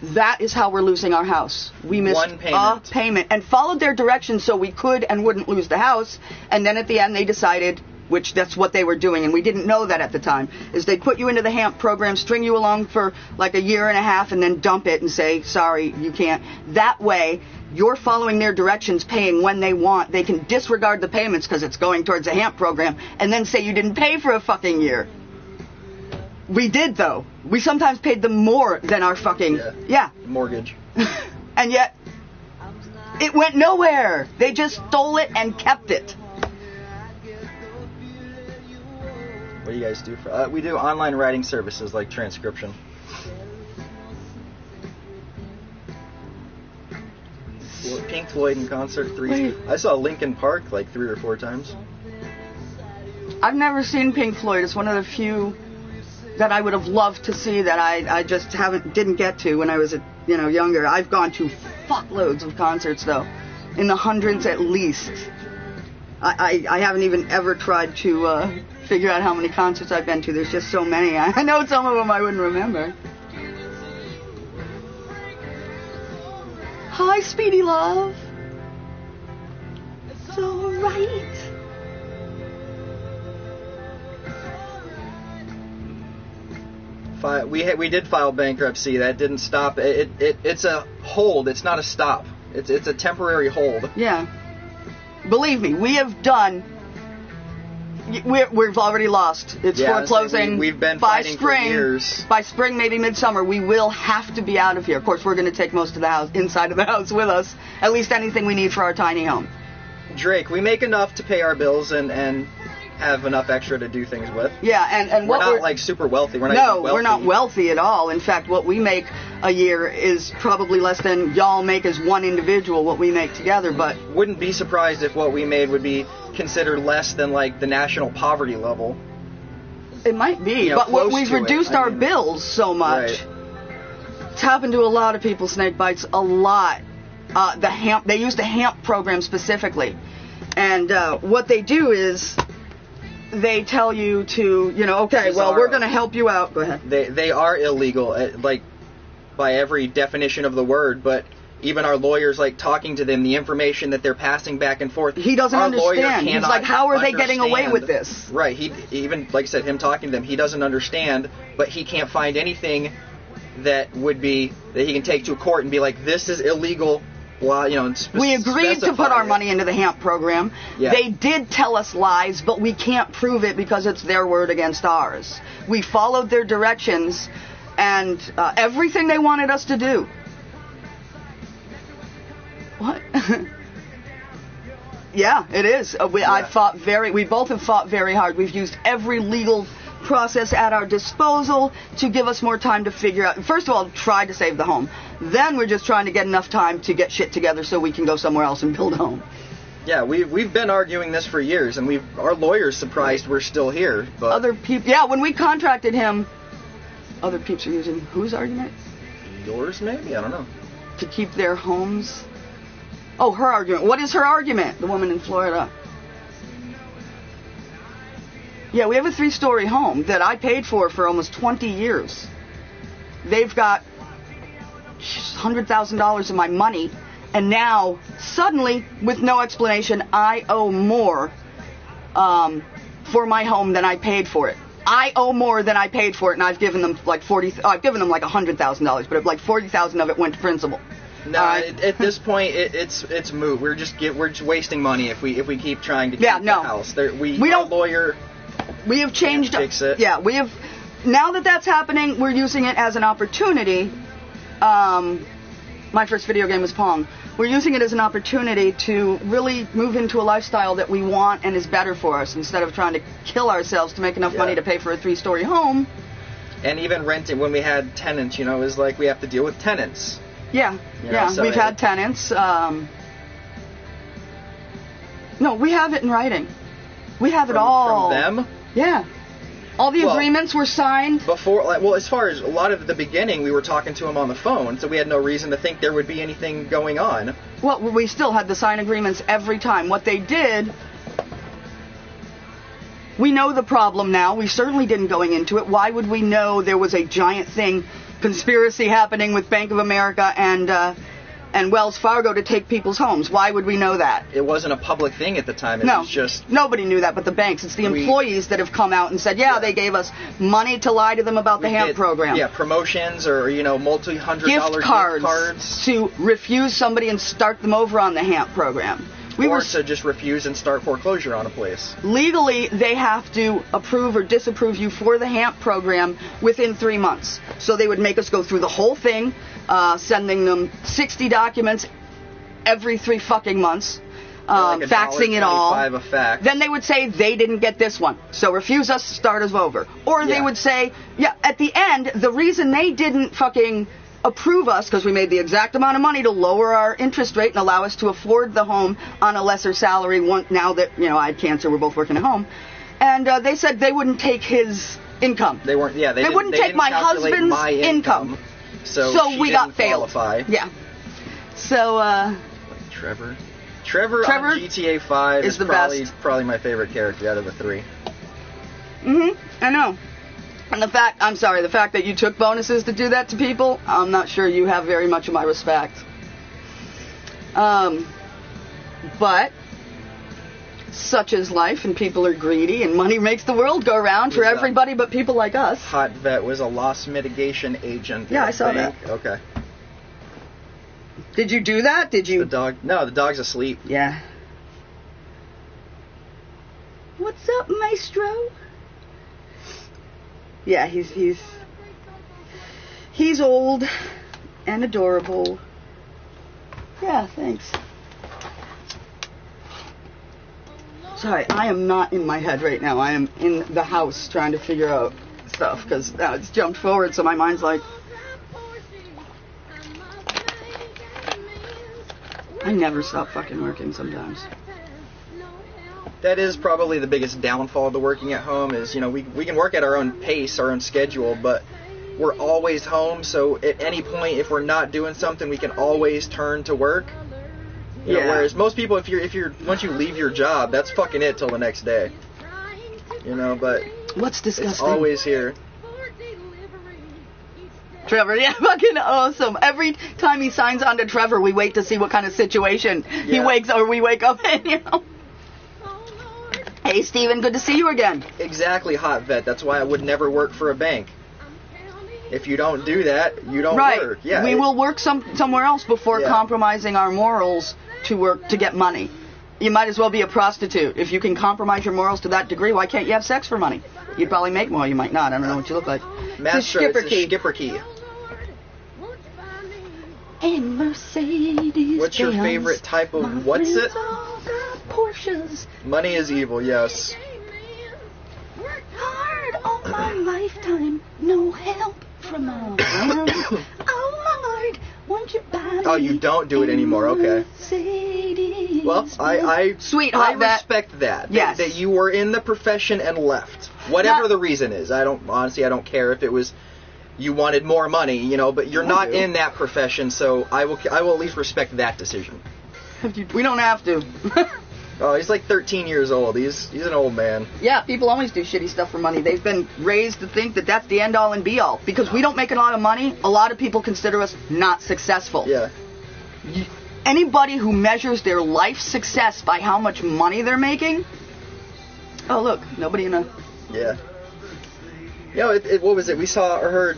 That is how we're losing our house. We missed a payment. And followed their directions so we could and wouldn't lose the house, and then at the end they decided, which that's what they were doing, and we didn't know that at the time, is they put you into the HAMP program, string you along for like a year and a half, and then dump it and say, sorry, you can't. That way, you're following their directions, paying when they want. They can disregard the payments because it's going towards a HAMP program, and then say you didn't pay for a fucking year. We did, though. We sometimes paid them more than our fucking... Yeah. Mortgage. And yet, it went nowhere. They just stole it and kept it. What do you guys do for... we do online writing services like transcription. Pink Floyd in concert 3. I saw Linkin Park like 3 or 4 times. I've never seen Pink Floyd. It's one of the few that I would have loved to see that I just didn't get to when I was younger. I've gone to fuckloads of concerts though, in the hundreds at least. I haven't even ever tried to figure out how many concerts I've been to. There's just so many. I know some of them I wouldn't remember. Hi, Speedy Love. alright. We did file bankruptcy. That didn't stop. It's a hold. It's not a stop. It's a temporary hold. Yeah. Believe me, we have done. We've already lost. It's foreclosing. We've been by fighting spring. for years. By spring, maybe midsummer, we will have to be out of here. Of course, we're going to take most of the house inside of the house with us. At least anything we need for our tiny home. Drake, we make enough to pay our bills and have enough extra to do things with. Yeah, and we're what not like super wealthy. We're not even wealthy. We're not wealthy at all. In fact, what we make a year is probably less than y'all make as one individual, what we make together, but... Wouldn't be surprised if what we made would be considered less than like the national poverty level. It might be, but we've reduced our bills so much. Right. It's happened to a lot of people, snake bites, a lot. They use the HAMP program specifically. And what they do is they tell you to, okay, well, we're going to help you out. Go ahead. They are illegal, like by every definition of the word, but even our lawyers, like talking to them, the information that they're passing back and forth. He doesn't understand. He's like, how are they getting away with this? Right. He even, like I said, him talking to them, he doesn't understand, but he can't find anything that he can take to a court and be like, this is illegal. Well, we agreed to put our money into the HAMP program. Yeah. They did tell us lies, but we can't prove it because it's their word against ours. We followed their directions and everything they wanted us to do. What? Yeah, it is. We both have fought very hard. We've used every legal process at our disposal to give us more time to figure out. First of all, try to save the home. Then we're just trying to get enough time to get shit together so we can go somewhere else and build a home. Yeah, we've been arguing this for years, and our lawyer's surprised we're still here. But other people, yeah, when we contracted him, other peeps are using whose argument? Yours, maybe? I don't know. To keep their homes. Oh, her argument. What is her argument? The woman in Florida. Yeah, we have a 3-story home that I paid for almost 20 years. They've got $100,000 of my money, and now, suddenly, with no explanation, I owe more for my home than I paid for it. I owe more than I paid for it, and I've given them like $100,000, but like $40,000 of it went to principal. No, at this point, it's moot. We're just wasting money if we keep trying to keep the house. We have changed. Fix it. Yeah, we have. Now that that's happening, we're using it as an opportunity. My first video game was Pong. We're using it as an opportunity to really move into a lifestyle that we want and is better for us, instead of trying to kill ourselves to make enough money to pay for a 3-story home. And even renting, when we had tenants, it was like we have to deal with tenants. Yeah, so we've had tenants. No, we have it in writing. We have it all. From them? Yeah. All the agreements were signed. Before, as far as a lot of the beginning, we were talking to them on the phone, so we had no reason to think there would be anything going on. Well, we still had to sign agreements every time. What they did, we know the problem now. We certainly didn't going into it. Why would we know there was a giant conspiracy happening with Bank of America and Wells Fargo to take people's homes? Why would we know that? It wasn't a public thing at the time. It was just... Nobody knew that but the banks. It's the employees that have come out and said, they gave us money to lie to them about the HAMP program. Yeah, promotions or, multi-$100 gift cards. To refuse somebody and start them over on the HAMP program. To just refuse and start foreclosure on a place. Legally, they have to approve or disapprove you for the HAMP program within 3 months. So they would make us go through the whole thing, sending them 60 documents every 3 fucking months, faxing it all. A fax. Then they would say they didn't get this one, so refuse us, start us over. Or they would say, at the end, the reason they didn't fucking approve us, because we made the exact amount of money to lower our interest rate and allow us to afford the home on a lesser salary now that, I had cancer, we're both working at home. And they said they wouldn't take his income. They weren't, they wouldn't take my husband's income. So we got failed. Yeah. So, Trevor on GTA 5 is probably my favorite character out of the 3. I know. And the fact that you took bonuses to do that to people, I'm not sure you have very much of my respect. But such is life, and people are greedy, and money makes the world go round for everybody but people like us. Hot vet was a loss mitigation agent. Yeah, I saw that. Okay. Did you do that? Did you? The dog? No, the dog's asleep. Yeah. What's up, Maestro? Yeah, he's old and adorable. Yeah, thanks. Sorry, I am not in my head right now. I am in the house trying to figure out stuff because it's jumped forward, so my mind's like... I never stop fucking working sometimes. That is probably the biggest downfall to working at home is, you know, we can work at our own pace, our own schedule, but we're always home, so at any point, if we're not doing something, we can always turn to work. You know, whereas most people, if you're once you leave your job, that's fucking it till the next day. You know, but what's disgusting? It's always here. Trevor, yeah, fucking awesome. Every time he signs on to Trevor, we wait to see what kind of situation he wakes or we wake up in, you know. Hey, Steven, good to see you again. Exactly, hot vet. That's why I would never work for a bank. If you don't do that, you don't work. Yeah, we will work somewhere else before compromising our morals to work to get money. You might as well be a prostitute. If you can compromise your morals to that degree, why can't you have sex for money? You'd probably make more. You might not. I don't know what you look like. Master, it's a skipper key. And Mercedes. What's your favorite type of what's it? Porsches. Money is evil, yes. Hard all my lifetime, no help from my friends. Oh Lord, won't you buy me? Oh, you don't do it anymore, okay. Mercedes. Well, I respect that. Yes. That you were in the profession and left. Whatever the reason is. I don't care if it was you wanted more money, you know, but you're not in that profession, so I will at least respect that decision. We don't have to. Oh, he's like 13 years old. He's an old man. Yeah, people always do shitty stuff for money. They've been raised to think that that's the end-all and be-all. Because we don't make a lot of money, a lot of people consider us not successful. Yeah. Anybody who measures their life success by how much money they're making... Oh, look, nobody in a... Yeah. You know, what was it? We saw or heard...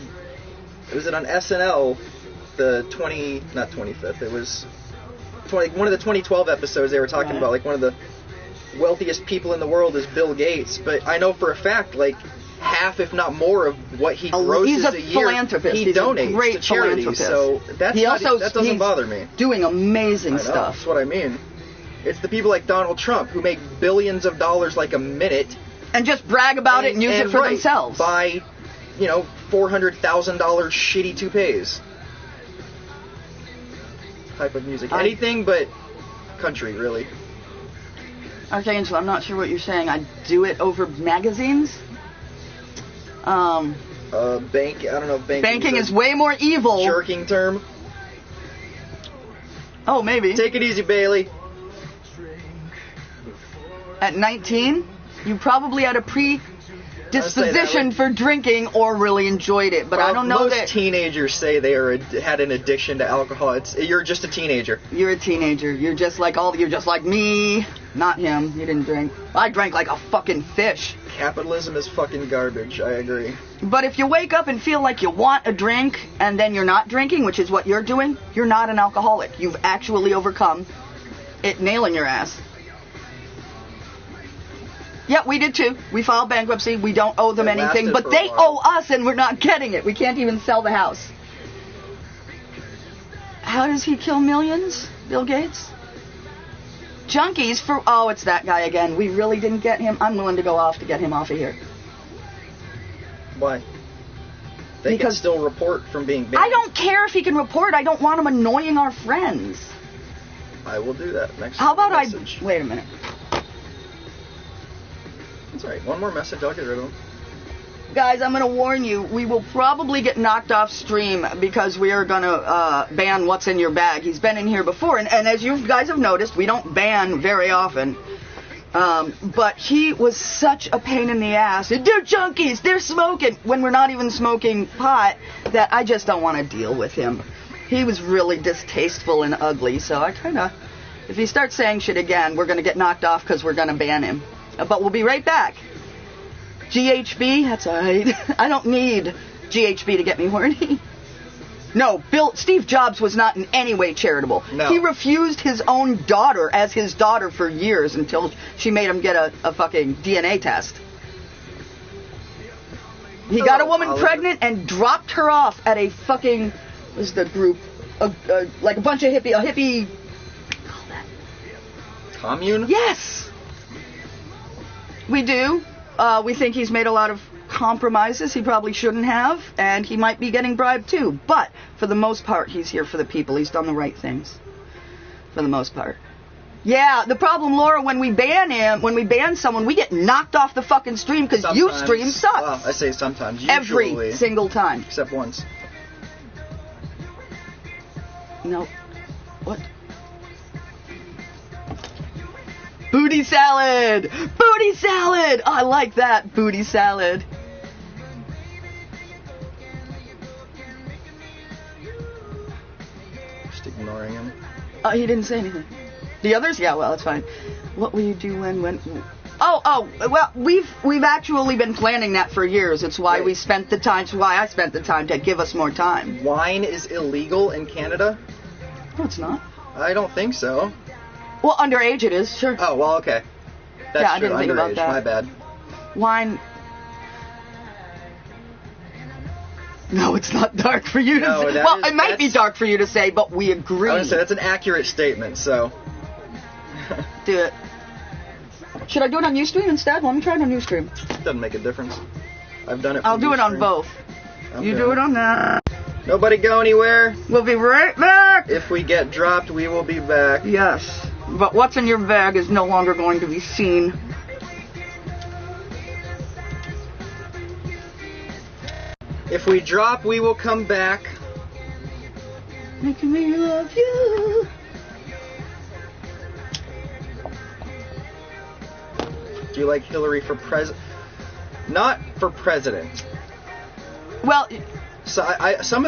Was it on SNL, the 25th, it was... one of the 2012 episodes, they were talking about, like, one of the wealthiest people in the world is Bill Gates, but I know for a fact, like, half, if not more, of what he grosses a year, philanthropist. He donates to charities, so that doesn't bother me. Doing amazing stuff. That's what I mean. It's the people like Donald Trump who make billions of dollars like a minute. And just brag about it and use it for themselves. Buy, you know, $400,000 shitty toupees. Type of music. Anything but country, really. Archangel, I'm not sure what you're saying. I do it over magazines. I don't know if banking is way more evil. Jerking term. Oh, maybe. Take it easy, Bailey. At 19, you probably had a predisposition for drinking or really enjoyed it, but I don't know that... Most teenagers say they had an addiction to alcohol. You're just a teenager. You're a teenager. You're just like me. Not him. He didn't drink. I drank like a fucking fish. Capitalism is fucking garbage. I agree. But if you wake up and feel like you want a drink and then you're not drinking, which is what you're doing, you're not an alcoholic. You've actually overcome it nailing your ass. Yeah, we did too. We filed bankruptcy. We don't owe them anything, but they owe us and we're not getting it. We can't even sell the house. How does he kill millions, Bill Gates? Junkies for... Oh, it's that guy again. We really didn't get him. I'm willing to go off to get him off of here. Why? They can still report from being banned. I don't care if he can report. I don't want him annoying our friends. I will do that next time. How about message. Wait a minute. That's alright. One more message, I'll get rid of them. Guys, I'm going to warn you, we will probably get knocked off stream because we are going to ban what's in your bag. He's been in here before, and as you guys have noticed, we don't ban very often. But he was such a pain in the ass. They're junkies, they're smoking, when we're not even smoking pot, that I just don't want to deal with him. He was really distasteful and ugly, so I kind of... If he starts saying shit again, we're going to get knocked off because we're going to ban him. But we'll be right back. GHB, that's alright. I don't need GHB to get me horny. No, Steve Jobs was not in any way charitable. No. He refused his own daughter as his daughter for years until she made him get a fucking DNA test. He got a woman pregnant and dropped her off at a fucking, what was the group? Like a bunch of hippie, what do you call that? Commune? Yes! We do. We think he's made a lot of compromises he probably shouldn't have, and he might be getting bribed too. But for the most part, he's here for the people. He's done the right things. For the most part. Yeah, the problem, Laura, when we ban someone, we get knocked off the fucking stream because Ustream sucks. Well, I say sometimes. Usually, every single time. Except once. No. What? Booty salad! Booty salad! Oh, I like that. Booty salad. Just ignoring him. He didn't say anything. The others? Yeah, well, it's fine. What will you do when... Oh, well, we've actually been planning that for years. It's why we spent the time, it's why I spent the time to give us more time. Wine is illegal in Canada? No, it's not. I don't think so. Well, underage it is, sure. Oh, well, okay. That's yeah, I true. didn't think underage. about that. My bad. Wine... No, it's not dark for you to say. Well, it might be dark for you to say, but we agree. I was going to say, that's an accurate statement, so... Do it. Should I do it on Ustream instead? Let me try it on Ustream. Doesn't make a difference. I've done it. I'll do it on both. You do it on that. Nobody go anywhere. We'll be right back. If we get dropped, we will be back. Yes. But what's in your bag is no longer going to be seen. If we drop, we will come back. Making me love you. Do you like Hillary for president? Not for president. Well, So some